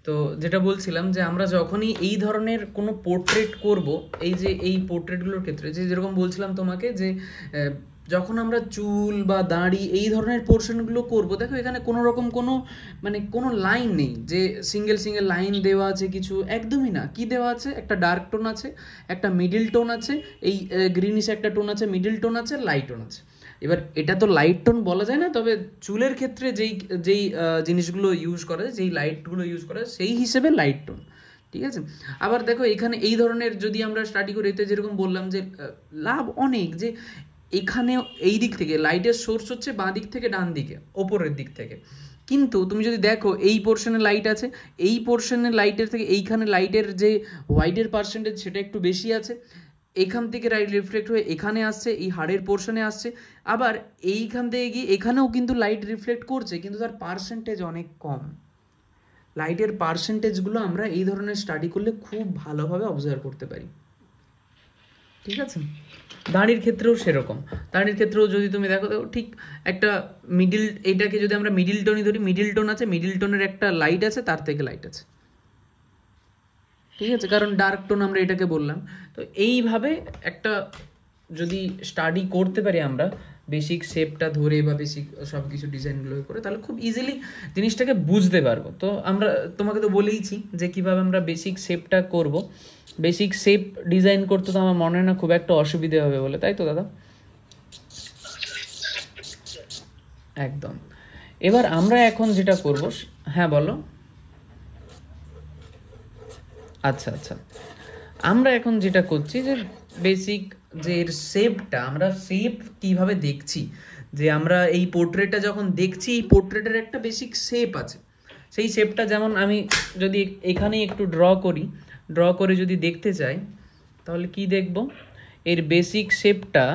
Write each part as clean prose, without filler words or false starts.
তো যেটা বলছিলাম যে আমরা যখনই এই ধরনের কোনো পোর্ট্রেট করব, এই যে এই পোর্ট্রেটগুলোর ক্ষেত্রে যে যেরকম বলছিলাম তোমাকে যে যখন আমরা চুল বা দাড়ি এই ধরনের পোর্শনগুলো করব, দেখো এখানে কোনো রকম কোনো মানে কোনো লাইন নেই যে সিঙ্গেল সিঙ্গেল লাইন দেওয়া আছে কিছু, একদমই না। কি দেওয়া আছে? একটা ডার্ক টোন আছে, একটা মিডিল টোন আছে, এই গ্রিনিশ একটা টোন আছে, মিডিল টোন আছে, লাইট টোন আছে। এবার এটা তো লাইট টোন বলা যায় না, তবে চুলের ক্ষেত্রে যেই যেই জিনিসগুলো ইউজ করা যায়, যেই লাইটগুলো ইউজ করা যায় সেই হিসেবে লাইট টোন, ঠিক আছে। আবার দেখো এখানে এই ধরনের যদি আমরা স্টাডি করি, এতে যেরকম বললাম যে লাভ অনেক, যে এখানে এই দিক থেকে লাইটের সোর্স হচ্ছে বাঁ দিক থেকে ডান দিকে, ওপরের দিক থেকে। কিন্তু তুমি যদি দেখো এই পোর্শনে লাইট আছে, এই পোর্শনের লাইটের থেকে এইখানে লাইটের যে হোয়াইটের পার্সেন্টেজ সেটা একটু বেশি আছে, এখান থেকে লাইট রিফ্লেক্ট হয়ে এখানে আসছে, এই হাড়ের পোর্শনে আসছে, আবার এইখান থেকে গিয়ে এখানেও কিন্তু লাইট রিফ্লেক্ট করছে, কিন্তু তার পার্সেন্টেজ অনেক কম। লাইটের পার্সেন্টেজগুলো আমরা এই ধরনের স্টাডি করলে খুব ভালোভাবে অবজার্ভ করতে পারি, ঠিক আছে। দাড়ির ক্ষেত্রেও সেরকম, দাড়ির ক্ষেত্রেও যদি তুমি দেখো ঠিক একটা মিডিল, এইটাকে যদি আমরা মিডিল টোনই ধরি, মিডিল টোন আছে, মিডিল টোনের একটা লাইট আছে, তার থেকে লাইট আছে, ঠিক আছে, কারণ ডার্ক টোন আমরা এটাকে বললাম। তো এইভাবে একটা যদি স্টাডি করতে পারি আমরা বেসিক শেপটা ধরে বা বেসিক সব কিছু ডিজাইনগুলো করে, তাহলে খুব ইজিলি জিনিসটাকে বুঝতে পারবো। তো আমরা তোমাকে তো বলেইছি যে কীভাবে আমরা বেসিক শেপটা করব। বেসিক শেপ ডিজাইন করতে তো আমার মনে হয় না খুব একটা অসুবিধে হবে বলে, তাই তো দাদা? একদম। এবার আমরা এখন যেটা করব, হ্যাঁ বলো। আচ্ছা আচ্ছা, আমরা এখন যেটা করছি যে বেসিক যে এর শেপটা, আমরা শেপ কীভাবে দেখছি, যে আমরা এই পোর্ট্রেটটা যখন দেখছি, এই পোর্ট্রেটের একটা বেসিক শেপ আছে। সেই শেপটা যেমন আমি যদি এখানেই একটু ড্র করে যদি দেখতে চাই, তাহলে কি দেখব? এর বেসিক শেপটা,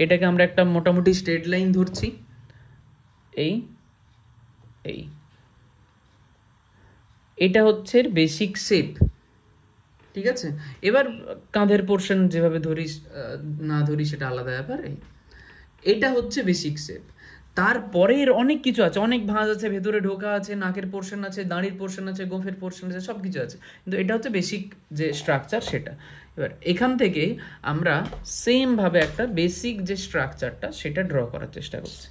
এটাকে আমরা একটা মোটামুটি স্ট্রেট লাইন ধরছি, এই এই এটা হচ্ছে বেসিক শেপ, ঠিক আছে। এবার কাঁধের পোর্শন যেভাবে ধরি না ধরি সেটা আলাদা ব্যাপার। এটা হচ্ছে বেসিক শেপ। তারপরের অনেক কিছু আছে, অনেক ভাঁজ আছে, ভেতরে ঢোকা আছে, নাকের পোর্শন আছে, দাঁড়ির পোর্শন আছে, গোফের পোর্শন আছে, সব কিছু আছে, কিন্তু এটা হচ্ছে বেসিক যে স্ট্রাকচার সেটা। এবার এখান থেকে আমরা সেমভাবে একটা বেসিক যে স্ট্রাকচারটা সেটা ড্র করার চেষ্টা করছি।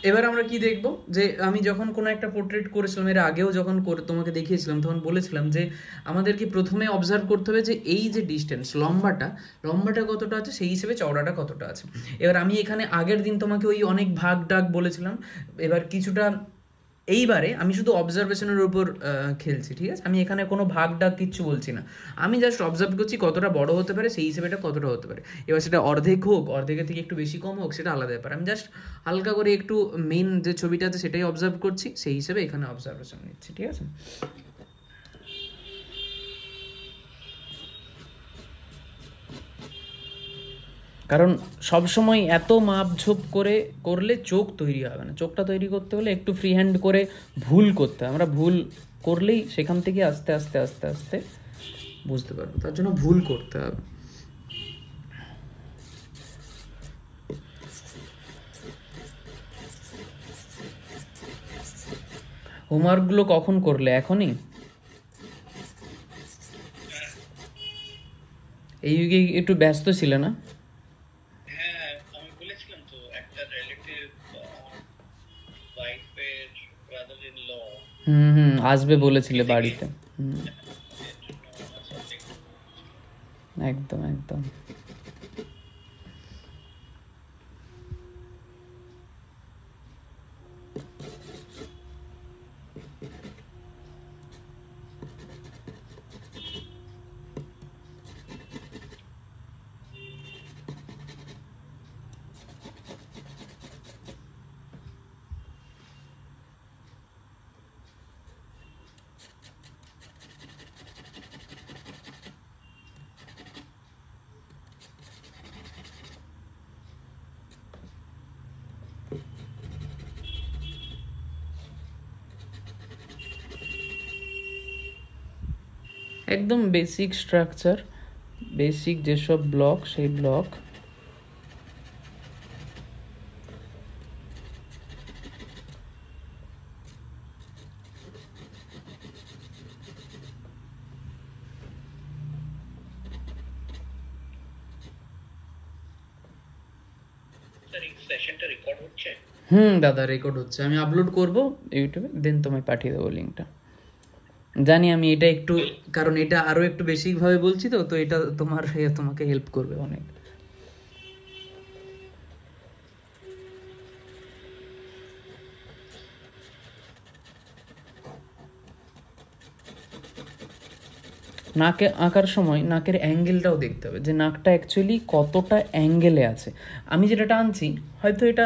এবার আমরা কি দেখব, যে আমি যখন কোনো একটা পোর্ট্রেট করেছিলাম এর আগেও, যখন তোমাকে দেখিয়েছিলাম, তখন বলেছিলাম যে আমাদেরকে প্রথমে অবজার্ভ করতে হবে যে এই যে ডিস্টেন্স, লম্বাটা কতটা আছে, সেই হিসেবে চওড়াটা কতটা আছে। এবার আমি এখানে আগের দিন তোমাকে ওই অনেক ভাগ ডাক বলেছিলাম, এবার কিছুটা এইবারে আমি শুধু অবজারভেশনের উপর খেলছি, ঠিক আছে। আমি এখানে কোনো ভাগ ডাক কিচ্ছু বলছি না, আমি জাস্ট অবজার্ভ করছি কতটা বড় হতে পারে, সেই হিসেবে এটা কতটা হতে পারে। এবার সেটা অর্ধেক হোক, অর্ধেকের থেকে একটু বেশি কম হোক, সেটা আলাদা ব্যাপার। আমি জাস্ট হালকা করে একটু মেন যে ছবিটা আছে সেটাই অবজার্ভ করছি, সেই হিসেবে এখানে অবজারভেশন নিচ্ছি, ঠিক আছে। কারণ সবসময় এত মাপঝোপ করে করলে চোখ তৈরি হবে না। চোখটা তৈরি করতে হলে একটু ফ্রি হ্যান্ড করে ভুল করতে হয়। আমরা ভুল করলেই সেখান থেকে আস্তে আস্তে আস্তে আস্তে বুঝতে পারবো, তার জন্য ভুল করতে হবে। হোমওয়ার্কগুলো কখন করলে? এখনই? এই যুগে একটু ব্যস্ত ছিলে না? হ্যাঁ, আমি বলেছিলাম তো একটা রিলেটিভ ওয়াইফে হুম হুম, আসবে বলেছিলে বাড়িতে। হুম, একদম একদম। একদম বেসিক স্ট্রাকচার, বেসিক যেসব ব্লক সেই ব্লক। হুম দাদা, রেকর্ড হচ্ছে, আমি আপলোড করব ইউটিউবে, দেন তোমায় পাঠিয়ে দেবো লিঙ্কটা। জানি আমি এটা একটু, কারণ এটা আরো একটু বেসিকভাবে বলছি, তো তো এটা তোমাকে হেল্প করবে অনেক। নাকে আঁকার সময় নাকের অ্যাঙ্গেলটাও দেখতে হবে, যে নাকটা অ্যাকচুয়ালি কতটা অ্যাঙ্গেলে আছে। আমি যেটা টানছি হয়তো এটা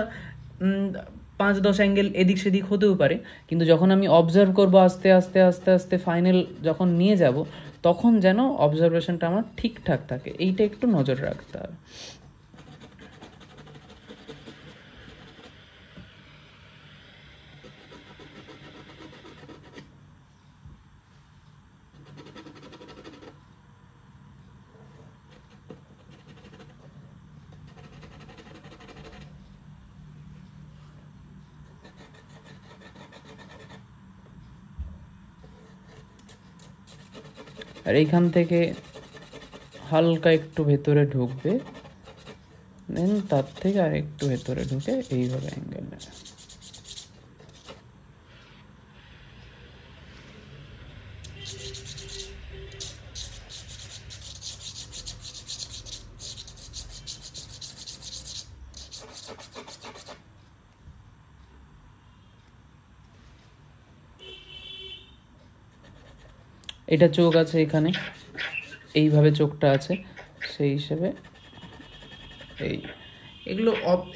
5-10 অ্যাঙ্গেল এদিক সেদিক হতেও পারে, কিন্তু যখন আমি অবজার্ভ করবো আস্তে আস্তে আস্তে আস্তে ফাইনাল যখন নিয়ে যাব, তখন যেন অবজারভেশনটা আমার ঠিকঠাক থাকে, এইটা একটু নজর রাখতে হবে। আর এইখান থেকে হালকা একটু ভেতরে ঢুকবে, দেন তার থেকে আর একটু ভেতরে ঢুকে এইভাবে অ্যাঙ্গেল নেবে। এটা চোখ আছে এখানে, এইভাবে চোখটা আছে, সেই হিসেবে এই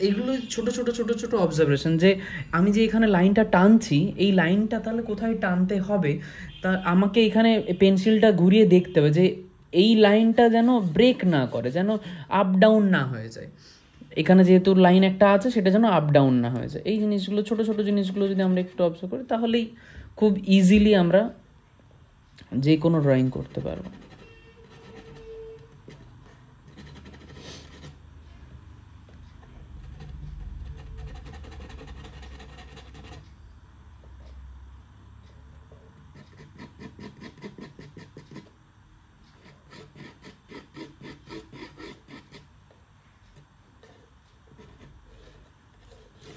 এগুলো ছোট ছোট ছোট ছোট অবজারভেশন, যে আমি যে এখানে লাইনটা টানছি, এই লাইনটা তাহলে কোথায় টানতে হবে, তা আমাকে এখানে পেন্সিলটা ঘুরিয়ে দেখতে হবে যে এই লাইনটা যেন ব্রেক না করে, যেন আপ ডাউন না হয়ে যায়। এখানে যেহেতু লাইন একটা আছে, সেটা যেন আপ ডাউন না হয়ে যায়। এই জিনিসগুলো, ছোট ছোট জিনিসগুলো যদি আমরা একটু অবজার্ভ করি, তাহলেই খুব ইজিলি আমরা যে কোনো ড্রয়িং করতে পারবো।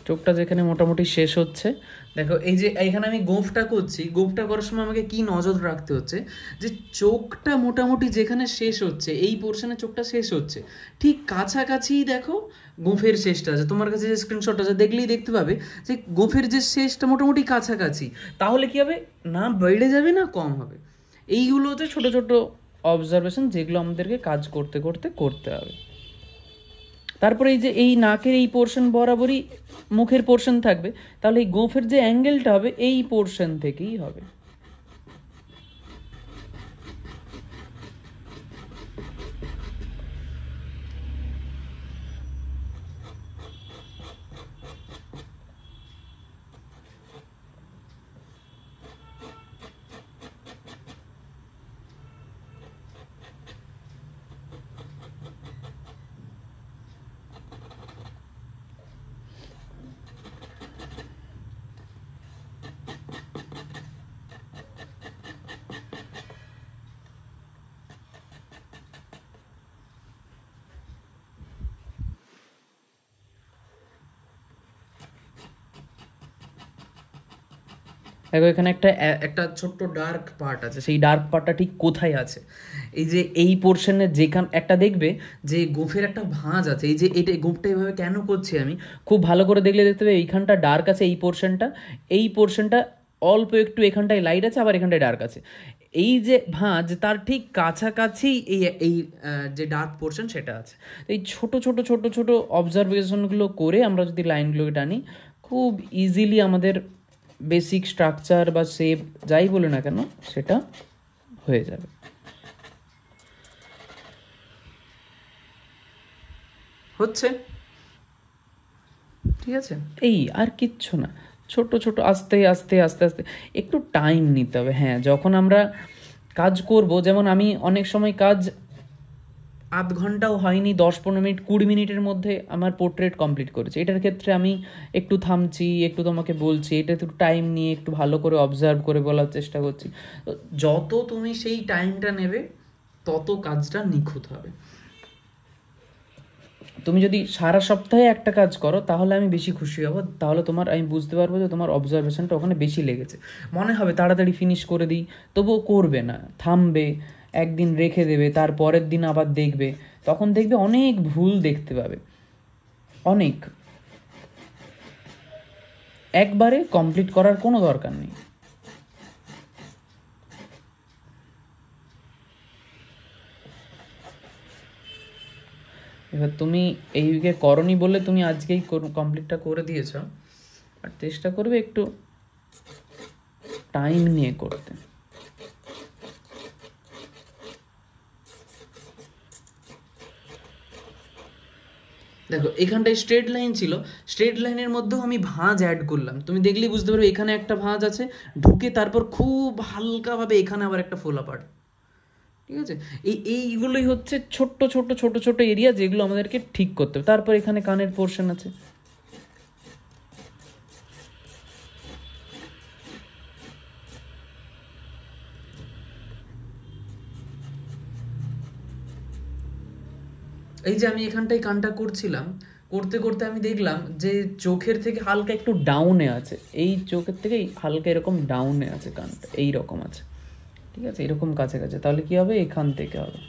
চোখটা যেখানে মোটামুটি শেষ হচ্ছে, দেখো এই যে এইখানে আমি গোঁফটা করছি, গোঁফটা করার সময় আমাকে কি নজর রাখতে হচ্ছে, যে চোখটা মোটামুটি যেখানে শেষ হচ্ছে, এই পোর্শনে চোখটা শেষ হচ্ছে, ঠিক কাছাকাছি দেখো গোঁফের শেষটা আছে। তোমার কাছে যে স্ক্রিনশট আছে দেখলেই দেখতে পাবে যে গোঁফের যে শেষটা মোটামুটি কাছাকাছি, তাহলে কি হবে, না বেড়ে যাবে না কম হবে। এইগুলো হচ্ছে ছোট ছোট অবজারভেশন, যেগুলো আমাদেরকে কাজ করতে করতে করতে হবে। তারপরে এই যে এই নাকের এই পোর্শন বরাবরই মুখের পোর্শন থাকবে, তাহলে এই গোঁফের যে অ্যাঙ্গেলটা হবে এই পোর্শন থেকেই হবে। দেখো এখানে একটা ছোট্ট ডার্ক পার্ট আছে, সেই ডার্ক পার্টটা ঠিক কোথায় আছে? এই যে এই পোর্শনের যেখান একটা দেখবে যে গোফের একটা ভাঁজ আছে, এই যে এটা গোফটা এভাবে কেন করছি আমি, খুব ভালো করে দেখলে দেখতে পাবে এইখানটা ডার্ক আছে, এই পোর্শনটা অল্প একটু এখানটায় লাইট আছে, আবার এখানটায় ডার্ক আছে। এই যে ভাঁজ তার ঠিক কাছাকাছি এই এই যে ডার্ক পোর্শন সেটা আছে। তো এই ছোট ছোট ছোট ছোট অবজারভেশনগুলো করে আমরা যদি লাইনগুলোকে টানি, খুব ইজিলি আমাদের বেসিক স্ট্রাকচার বা শেপ যাই বলে না কেন সেটা হয়ে যাবে। হচ্ছে ঠিক আছে, এই আর কিচ্ছু না, ছোট ছোট আস্তে আস্তে আস্তে আস্তে একটু টাইম নিতে হবে। হ্যাঁ, যখন আমরা কাজ করব, যেমন আমি অনেক সময় কাজ আধ ঘন্টাও হয়নি, 10-15 মিনিট 20 মিনিটের মধ্যে আমার পোর্ট্রেট কমপ্লিট করেছে। এটার ক্ষেত্রে আমি একটু থামছি, একটু তোমাকে বলছি, এটা একটু টাইম নিয়ে একটু ভালো করে অবজার্ভ করে বলার চেষ্টা করছি। তো যত তুমি সেই টাইমটা নেবে তত কাজটা নিখুঁত হবে। তুমি যদি সারা সপ্তাহে একটা কাজ করো তাহলে আমি বেশি খুশি হব, তাহলে আমি বুঝতে পারবো যে তোমার অবজারভেশনটা ওখানে বেশি লেগেছে। মনে হবে তাড়াতাড়ি ফিনিশ করে দিই, তবুও করবে না, থামবে, একদিন রেখে দেবে, তার পরের দিন আবার দেখবে, তখন দেখবে অনেক ভুল দেখতে পাবে, অনেক। একবারে কমপ্লিট করার কোনো দরকার নেই। এবার তুমি এই উইকে করনি বলে তুমি আজকেই কমপ্লিটটা করে দিয়েছ, আর চেষ্টা করবে একটু টাইম নিয়ে করতে। দেখো এখানটায় স্ট্রেট লাইন ছিল, স্ট্রেট লাইনের মধ্যেও আমি ভাঁজ অ্যাড করলাম, তুমি দেখলেই বুঝতে পারবে এখানে একটা ভাঁজ আছে ঢুকে, তারপর খুব হালকাভাবে এখানে আবার একটা ফোলা পাড়। ঠিক আছে, এইগুলোই হচ্ছে ছোট্ট ছোট্ট ছোট ছোট এরিয়া যেগুলো আমাদেরকে ঠিক করতে হবে। তারপর এখানে কানের পোর্শন আছে, এই যে আমি এখানটায় কানটা করছিলাম, করতে করতে আমি দেখলাম যে চোখের থেকে হালকা একটু ডাউনে আছে, এই চোখের থেকে হালকা এরকম ডাউনে আছে কানটা, এই রকম আছে। ঠিক আছে, এরকম কাছাকাছি, তাহলে কি হবে, এখান থেকে হবে।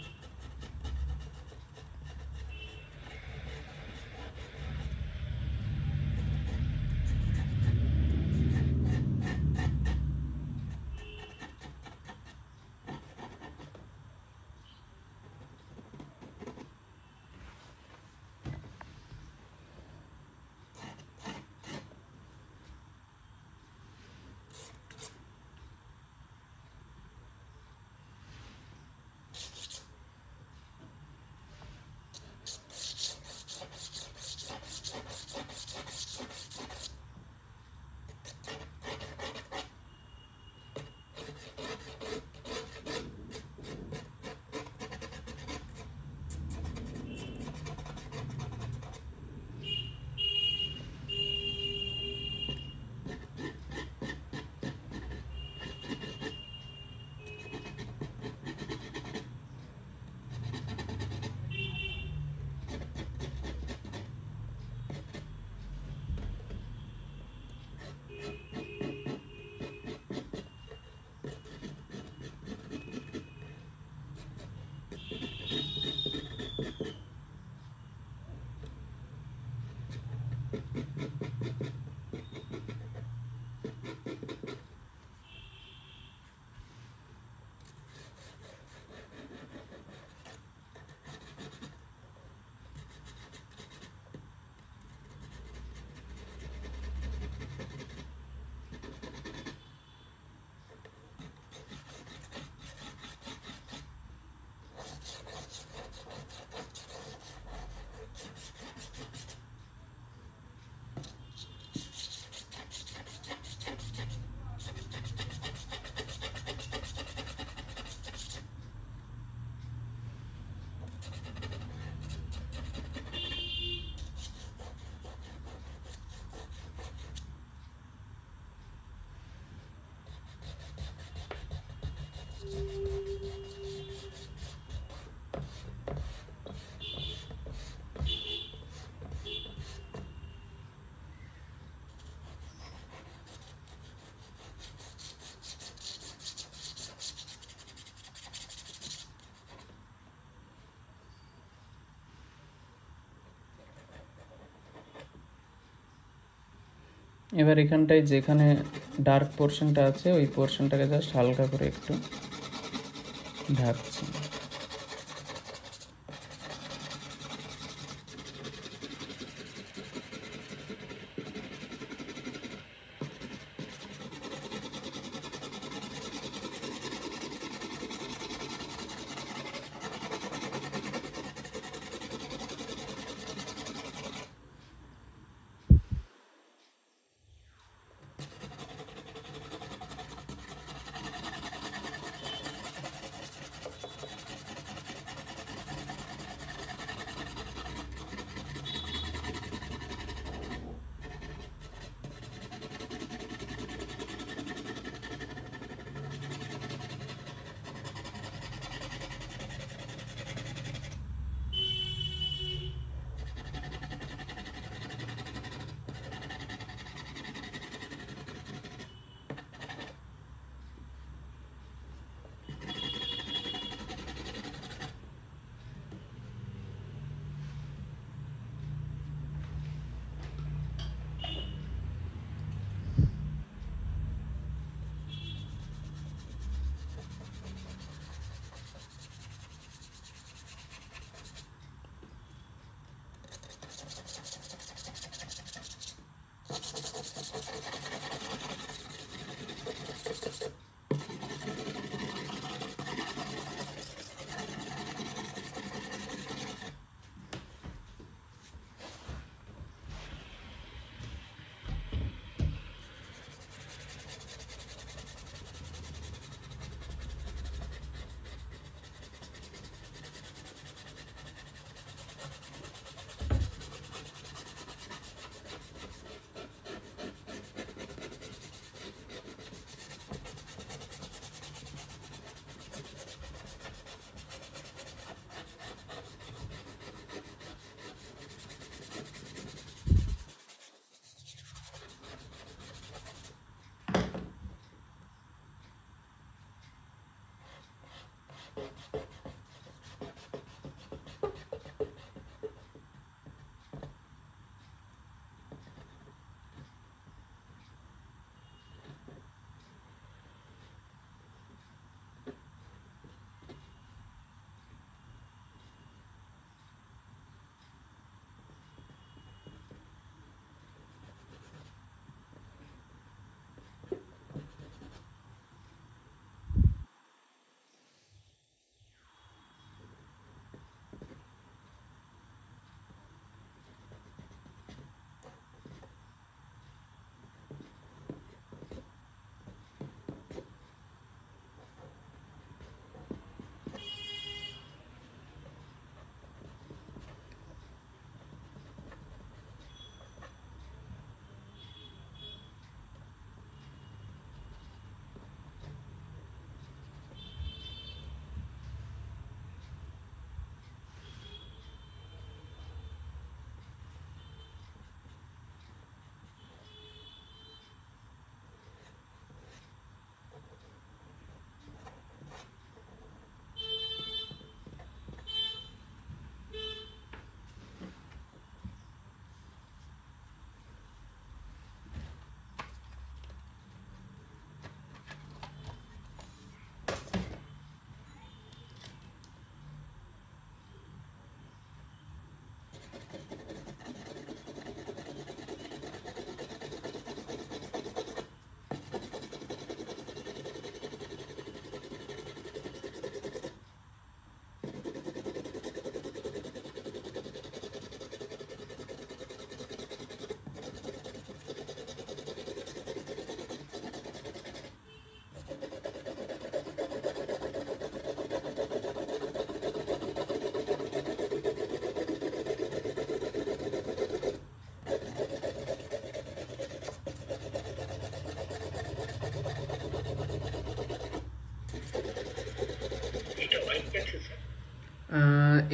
এবার এখানটায় যেখানে ডার্ক পোর্শনটা আছে ওই পোর্শনটাকে জাস্ট হালকা করে একটু ঢাকছি।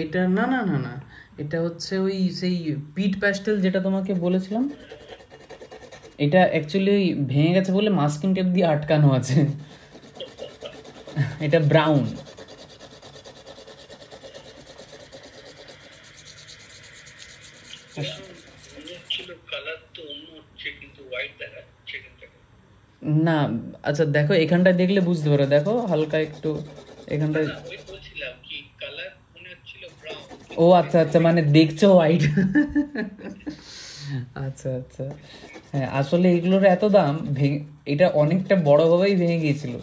এটা না না না না, এটা হচ্ছে ওই সেই পিট প্যাস্টেল যেটা তোমাকে বলেছিলাম, এটা অ্যাকচুয়ালি ভেঙে গেছে বলে মাস্কিং টেপ দিয়ে আটকানো আছে। এটা ব্রাউন। ছিল কালার তো অন্য হচ্ছে কিন্তু হোয়াইট দেখা না, আচ্ছা দেখো এখানটায় দেখলে বুঝতে পারো, দেখো হালকা একটু এখানটায়। ও আচ্ছা আচ্ছা, মানে দেখছো হোয়াইট। আচ্ছা আচ্ছা, হ্যাঁ আসলে এগুলোর এত দাম, এটা অনেকটা বড়ভাবেই ভেঙে গিয়েছিল,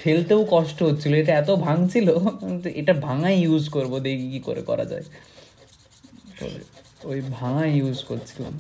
ফেলতেও কষ্ট হচ্ছিল, এটা এত ভাঙছিল, তো এটা ভাঙাই ইউজ করব, দেখি কি করে করা যায়, তো ওই ভাঙাই ইউজ করছিলাম।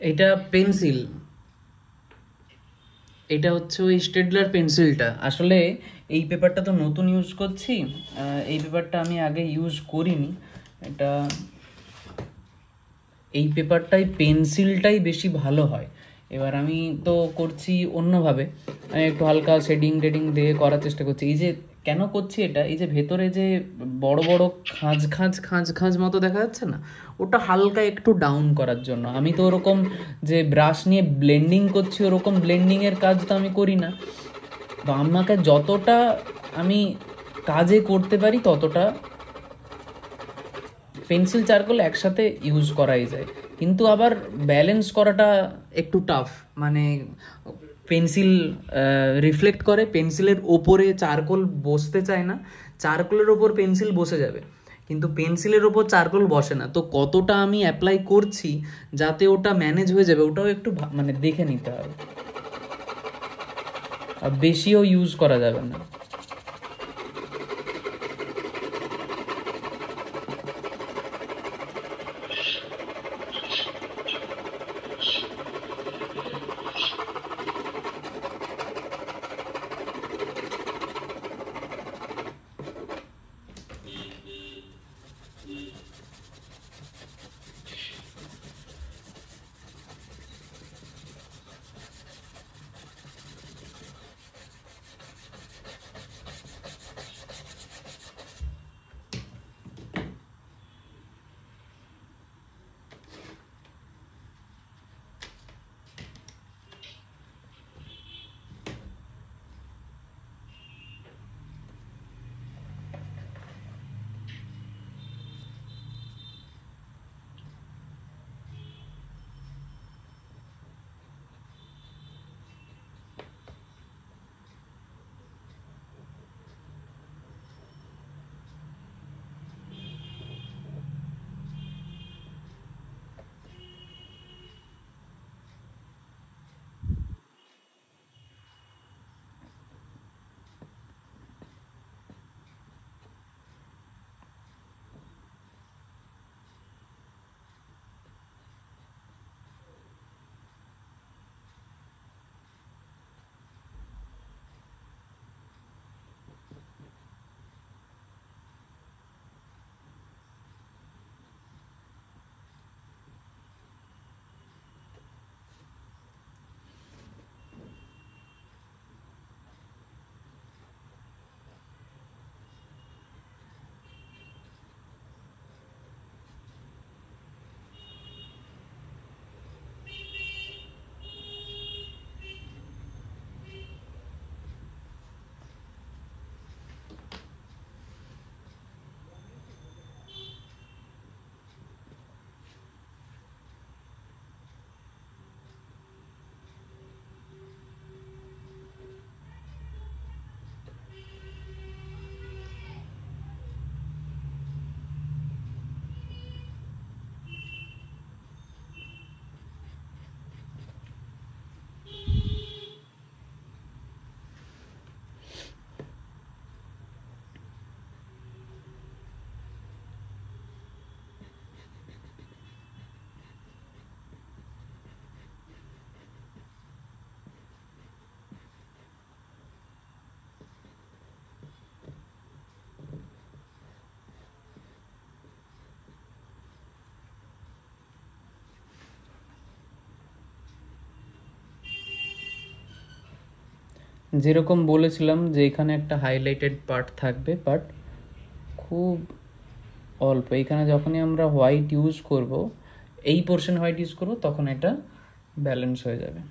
এটা পেন্সিল, এটা হচ্ছে ওই স্টেডলার পেন্সিলটা। আসলে এই পেপারটা তো নতুন ইউজ করছি, এই পেপারটা আমি আগে ইউজ করিনি। এটা এই পেপারটাই, পেন্সিলটাই বেশি ভালো হয়। এবার আমি তো করছি অন্যভাবে, আমি একটু হালকা শেডিং টেডিং দিয়ে করার চেষ্টা করছি। এই যে কেন করছি এটা, এই যে ভেতরে যে বড় বড় খাঁজ খাঁজ খাঁজ খাঁজ মতো দেখা যাচ্ছে না, ওটা হালকা একটু ডাউন করার জন্য। আমি তো ওরকম যে ব্রাশ নিয়ে ব্লেন্ডিং করছি, ওরকম ব্লেন্ডিংয়ের কাজ তো আমি করি না। তো আমাকে যতটা আমি কাজে করতে পারি ততটা পেন্সিল চারকোল একসাথে ইউজ করাই যায়, কিন্তু আবার ব্যালেন্স করাটা একটু টাফ। মানে পেন্সিল রিফ্লেক্ট করে, পেন্সিলের ওপরে চারকোল বসতে চায় না, চারকোলের ওপর পেন্সিল বসে যাবে, কিন্তু পেন্সিলের ওপর চারকোল বসে না। তো কতটা আমি অ্যাপ্লাই করছি যাতে ওটা ম্যানেজ হয়ে যাবে, ওটাও একটু মানে দেখে নিতে হবে, আর বেশিও ইউজ করা যাবে না। যেরকম বলেছিলাম যে এখানে একটা হাইলাইটেড পার্ট থাকবে, বাট খুব অল্প। এখানে যখনই আমরা হোয়াইট ইউজ করব, এই পোর্শন হোয়াইট ইউজ করব, তখন এটা ব্যালেন্স হয়ে যাবে।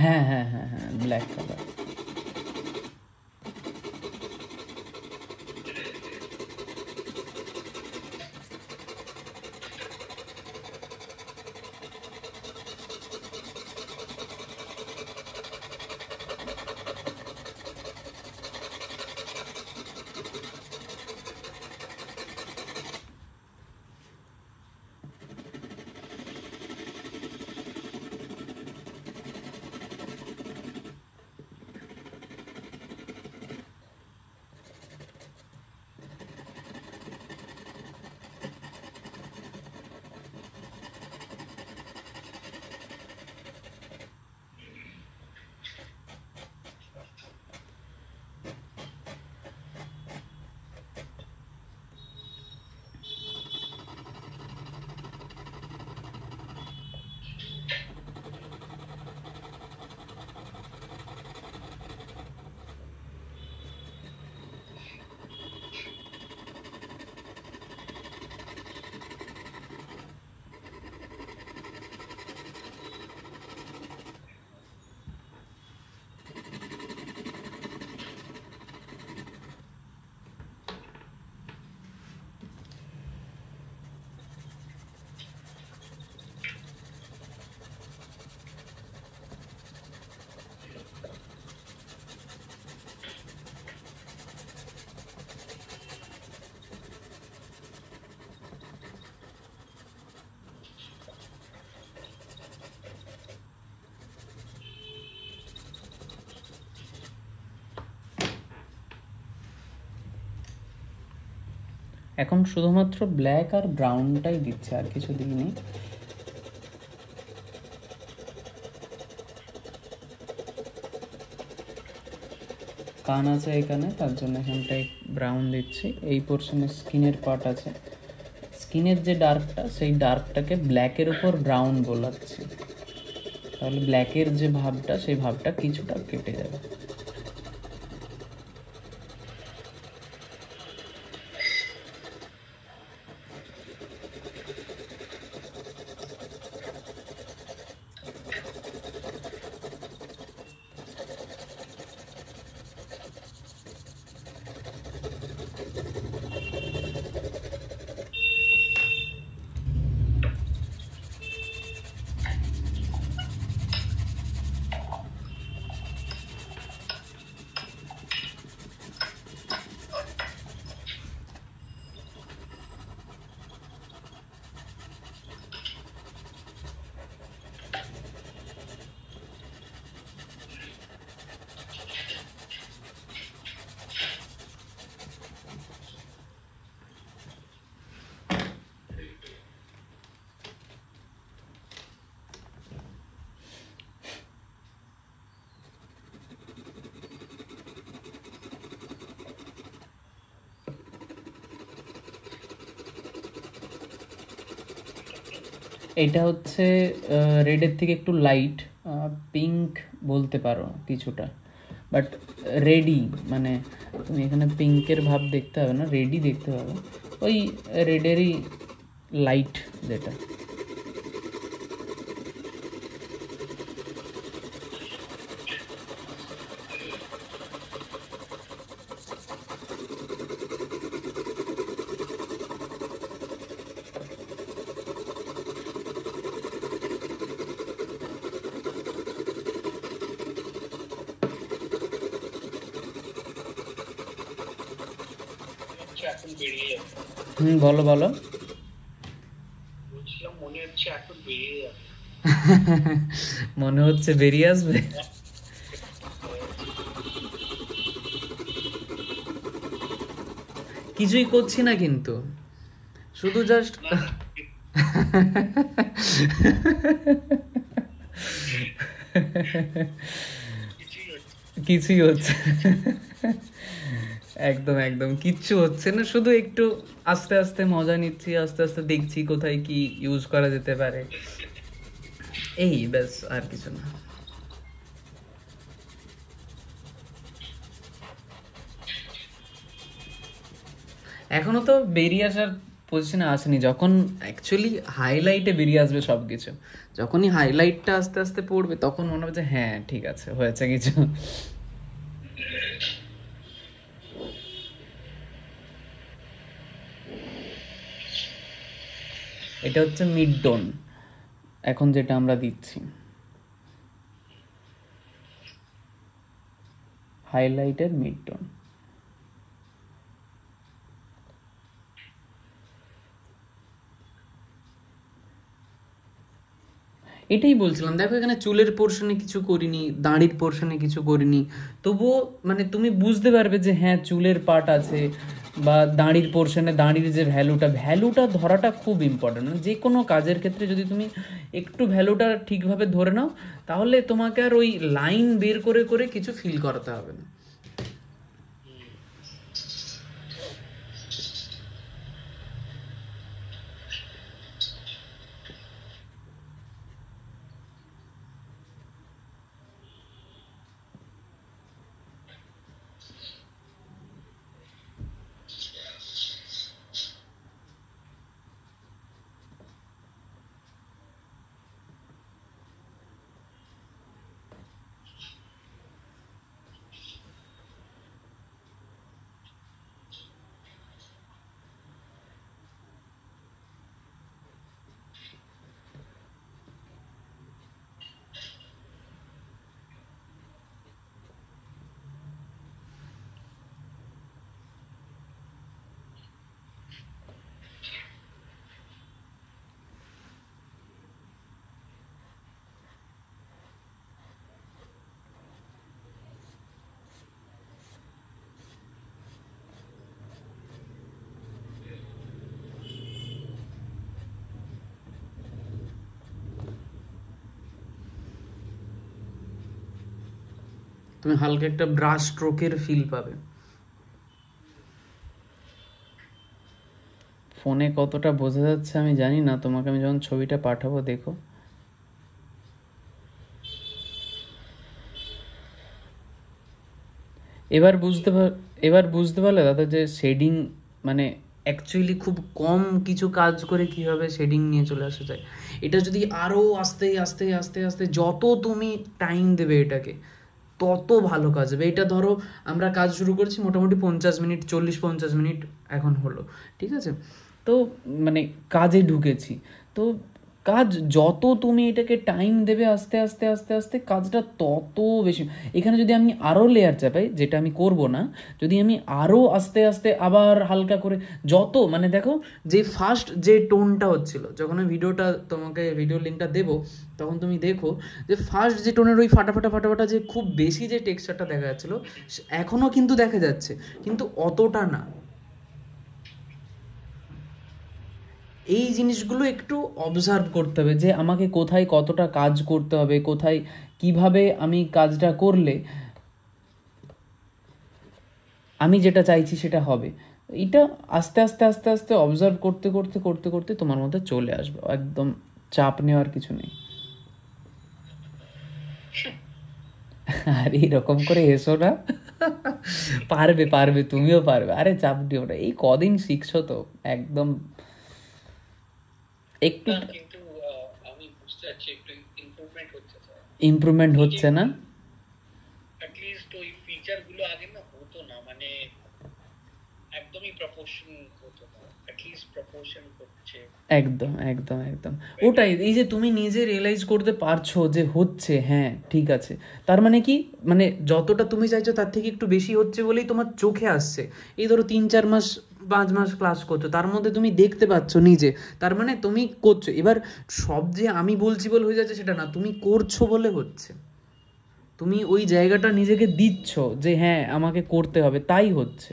হ্যাঁ হ্যাঁ হ্যাঁ হ্যাঁ, ব্ল্যাক কালার। এখন শুধুমাত্র ব্ল্যাক আর ব্রাউনটাই দিচ্ছে, আর কিছু দিইনি। কান আছে এখানে, তার জন্য এখানটায় ব্রাউন দিচ্ছি। এই পোর্শনে স্কিনের পার্ট আছে, স্কিনের যে ডার্কটা সেই ডার্কটাকে ব্ল্যাকের উপর ব্রাউন বোলাচ্ছি, তাহলে ব্ল্যাকের যে ভাবটা সেই ভাবটা কিছুটা কেটে যাবে। এটা হচ্ছে রেডের থেকে একটু লাইট পিঙ্ক বলতে পারো কিছুটা, বাট রেডি, মানে তুমি এখানে পিঙ্কের ভাব দেখতে হবে না, রেডি দেখতে পাবে, ওই রেডেরই লাইট যেটা। বলো বলো। মনে হচ্ছে বেরিয়ে আসবে। কিছুই করছি না কিন্তু, শুধু জাস্ট কিছুই হচ্ছে একদম একদম কিচ্ছু হচ্ছে না, শুধু একটু আস্তে আস্তে মজা নিচ্ছি, আস্তে আস্তে দেখছি কোথায় কি ইউজ করা যেতে পারে, এই ব্যাস, আর কিছু না। এখনো তো বেরিয়ে আসার পজিশনে আসেনি, যখন অ্যাকচুয়ালি হাইলাইটে বেরিয়ে আসবে সব কিছু, যখনই হাইলাইটটা আস্তে আস্তে পড়বে তখন মনে হবে যে হ্যাঁ ঠিক আছে, হয়েছে কিছু। এটা হচ্ছে মিড টোন এখন যেটা আমরা দিচ্ছি, হাইলাইটের মিড টোন। এটাই বলছিলাম, দেখো এখানে চুলের পোর্শনে কিছু করিনি, দাড়ির পোর্শনে কিছু করিনি, তবুও মানে তুমি বুঝতে পারবে যে হ্যাঁ চুলের পার্ট আছে, বা দাড়ির পোর্শনে দাড়ির যে ভ্যালুটা ধরাটা খুব ইম্পর্টেন্ট। মানে যে কোনো কাজের ক্ষেত্রে যদি তুমি একটু ভ্যালুটা ঠিকভাবে ধরে নাও, তাহলে তোমাকে আর ওই লাইন বের করে করে কিছু ফিল করাতে হবে না। তুমি হালকা একটা ব্রাশ স্ট্রোকের ফিল পাবে। ফোনে কতটা বোঝা যাচ্ছে আমি জানি না, তোমাকে আমি যখন ছবিটা পাঠাবো দেখো। এবার বুঝতে পারলে দাদা যে শেডিং মানে অ্যাকচুয়ালি খুব কম কিছু কাজ করে কীভাবে শেডিং নিয়ে চলে আসা যায়। এটা যদি আরও আস্তে আস্তে আস্তে আস্তে যত তুমি টাইম দেবে এটাকে, তত ভালো কাজ হবে। এটা ধরো আমরা কাজ শুরু করছি মোটামুটি 50 মিনিট, 40-50 মিনিট এখন হলো, ঠিক আছে? তো মানে কাজে ঢুকেছি, তো কাজ যত তুমি এটাকে টাইম দেবে আস্তে আস্তে আস্তে আস্তে কাজটা তত বেশি। এখানে যদি আমি আরও লেয়ার চাপাই, যেটা আমি করব না, যদি আমি আরও আস্তে আস্তে আবার হালকা করে যত মানে দেখো যে ফার্স্ট যে টোনটা হচ্ছিল, যখন আমি ভিডিওটা তোমাকে ভিডিও লিঙ্কটা দেবো তখন তুমি দেখো যে ফার্স্ট যে টোনের ওই ফাটাফাটা ফাটাফাটা যে খুব বেশি যে টেক্সচারটা দেখা যাচ্ছিলো এখনও কিন্তু দেখা যাচ্ছে, কিন্তু অতটা না। এই জিনিসগুলো একটু অবজার্ভ করতে হবে যে আমাকে কোথায় কতটা কাজ করতে হবে, কোথায় কিভাবে আমি কাজটা করলে আমি যেটা চাইছি সেটা হবে। এটা আস্তে আস্তে আস্তে আস্তে অবজার্ভ করতে করতে করতে করতে তোমার মধ্যে চলে আসবে, একদম চাপ নেওয়ার কিছু নেই। আর এরকম করে এসো না, পারবে পারবে, তুমিও পারবে, আরে চাপ দিও না, এই কদিন শিখছো তো একদম একটু আমি বুঝতে পারছি একটু ইমপ্রুভমেন্ট হচ্ছে না। অ্যাটলিস্ট ওই ফিচারগুলো আগে না হতো না, মানে একদমই প্রপোর্শন হতো না, অ্যাটলিস্ট প্রপোর্শন হচ্ছে। একদম একদম একদম ওটাই, এই যে তুমি নিজে রিয়েলাইজ করতে পারছো যে হচ্ছে, হ্যাঁ ঠিক আছে, তার মানে কি, মানে যতটা তুমি চাইছো তার থেকে একটু বেশি হচ্ছে বলেই তোমার চোখে আসছে। এই ধরো 3-4 মাস 5 মাস ক্লাস করছো, তার মধ্যে তুমি দেখতে পাচ্ছ নিজে, তার মানে তুমি করছো। এবার সব যে আমি বলছি বলে হয়ে যাচ্ছে সেটা না, তুমি করছো বলে হচ্ছে, তুমি ওই জায়গাটা নিজেকে দিচ্ছ যে হ্যাঁ আমাকে করতে হবে, তাই হচ্ছে।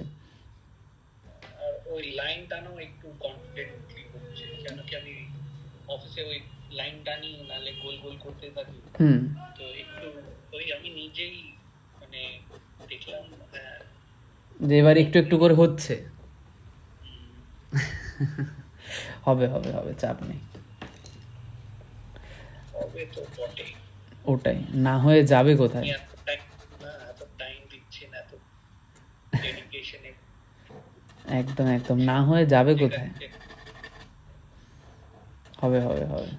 আর ওই লাইন টানাও একটু কনফিডেন্টলি হচ্ছে, কেন কি আমি অফিসে ওই লাইন টানি নালে গোল গোল করতে থাকি, তো একটু ওই আমি নিজেই মানে দেখলাম যে এবার একটু একটু করে হচ্ছে। হবে হবে হবে, চাপ নেই, হবে তো বটেই। ওটাই, না হয়ে যাবে কোথায়? এত টাইম দিচ্ছি না, এত ডেডিকেশনে, একদম একদম, না হয়ে যাবে কোথায়? হবে হবে হবে।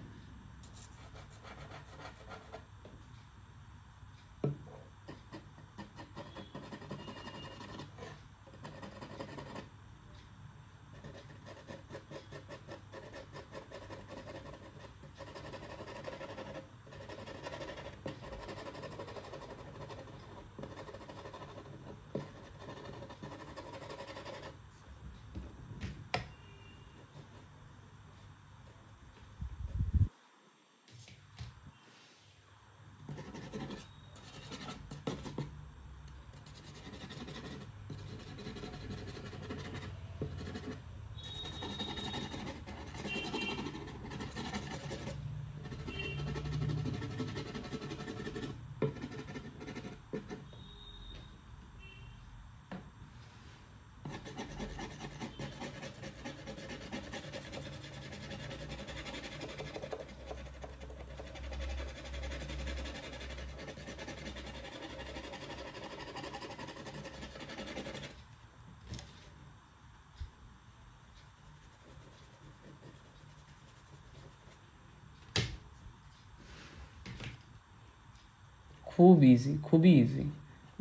খুব ইজি, খুবই ইজি,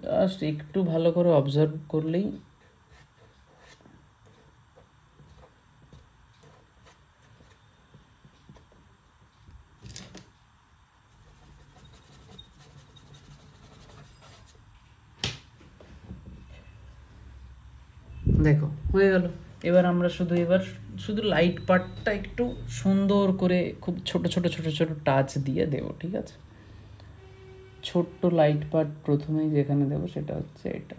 জাস্ট একটু ভালো করে অবজার্ভ করলেই। দেখো হয়ে গেল। এবার আমরা শুধু লাইট পার্টটা একটু সুন্দর করে খুব ছোট ছোট ছোট ছোট টাচ দিয়ে দেবো, ঠিক আছে? ছোট্ট লাইট পার্ট প্রথমেই যেখানে দেবো সেটা হচ্ছে এটা।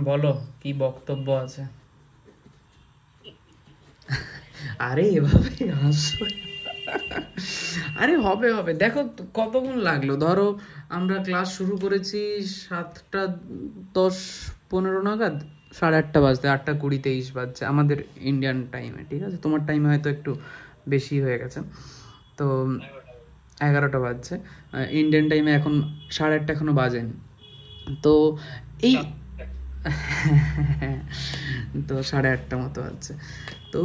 বলো কি বক্তব্য আছে। আরে এভাবে হাসো। আরে হবে হবে, দেখো কতক্ষণ লাগলো, ধরো আমরা ক্লাস শুরু করেছি 7:10-15 নাগাদ, 8:30 বাজতে, 8:20-23 বাজছে আমাদের ইন্ডিয়ান টাইমে, ঠিক আছে? তোমার টাইমে হয়তো একটু বেশি হয়ে গেছে। তো 11টা বাজছে ইন্ডিয়ান টাইমে, এখন 8:30 এখনো বাজেনি। তো এই তো 8:30 মতো আছে। তো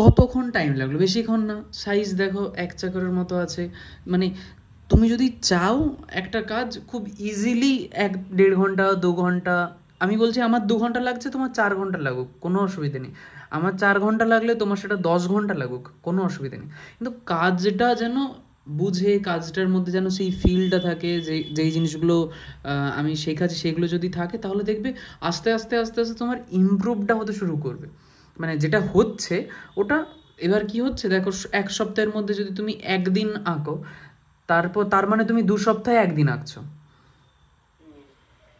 কতক্ষণ টাইম লাগলো? বেশিক্ষণ না। সাইজ দেখো এক চাকরের মতো আছে। মানে তুমি যদি চাও একটা কাজ খুব ইজিলি 1-1.5 ঘন্টা 2 ঘন্টা, আমি বলছি আমার 2 ঘন্টা লাগছে, তোমার 4 ঘন্টা লাগুক, কোনো অসুবিধা নেই। আমার 4 ঘন্টা লাগলে তোমার সেটা 10 ঘন্টা লাগুক, কোনো অসুবিধা নেই। কিন্তু কাজটা যেন বুঝে, কাজটার মধ্যে যেন সেই ফিলটা থাকে, যেই জিনিসগুলো আমি শেখাচ্ছি সেগুলো যদি থাকে, তাহলে দেখবে আস্তে আস্তে আস্তে আস্তে তোমার ইমপ্রুভটা হতে শুরু করবে। মানে যেটা হচ্ছে ওটা, এবার কি হচ্ছে দেখো, 1 সপ্তাহের মধ্যে যদি তুমি 1 দিন আঁকো, তারপর তার মানে তুমি 2 সপ্তাহে 1 দিন আঁকছো,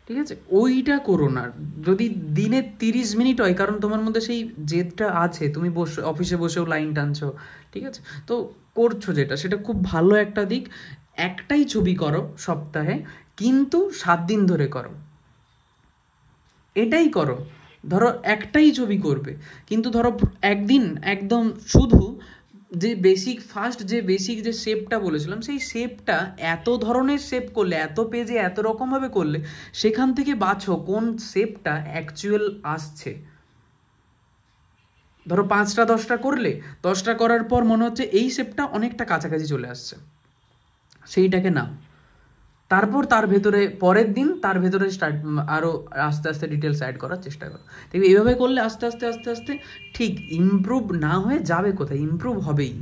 ঠিক আছে? ওইটা করো না। যদি দিনে 30 মিনিট হয়, কারণ তোমার মধ্যে সেই জেদটা আছে, তুমি বসে অফিসে বসেও লাইন টানছো, ঠিক আছে? তো করছো যেটা, সেটা খুব ভালো একটা দিক। একটাই ছবি করো সপ্তাহে, কিন্তু 7 দিন ধরে করো, এটাই করো। ধরো একটাই ছবি করবে, কিন্তু ধরো একদিন একদম শুধু যে বেসিক যে শেপটা বলেছিলাম, সেই শেপটা এত ধরনের শেপ করলে, এত পেজে এত রকমভাবে করলে, সেখান থেকে বাছো কোন শেপটা অ্যাকচুয়াল আসছে। ধরো 5টা 10টা করলে, 10টা করার পর মনে হচ্ছে এই শেপটা অনেকটা কাছাকাছি চলে আসছে, সেইটাকে নাও। তারপর তার ভেতরে পরের দিন তার ভেতরে আরও আস্তে আস্তে ডিটেলস অ্যাড করার চেষ্টা করো। দেখবে এইভাবে করলে আস্তে আস্তে আস্তে আস্তে ঠিক ইমপ্রুভ না হয়ে যাবে কোথায়, ইমপ্রুভ হবেই।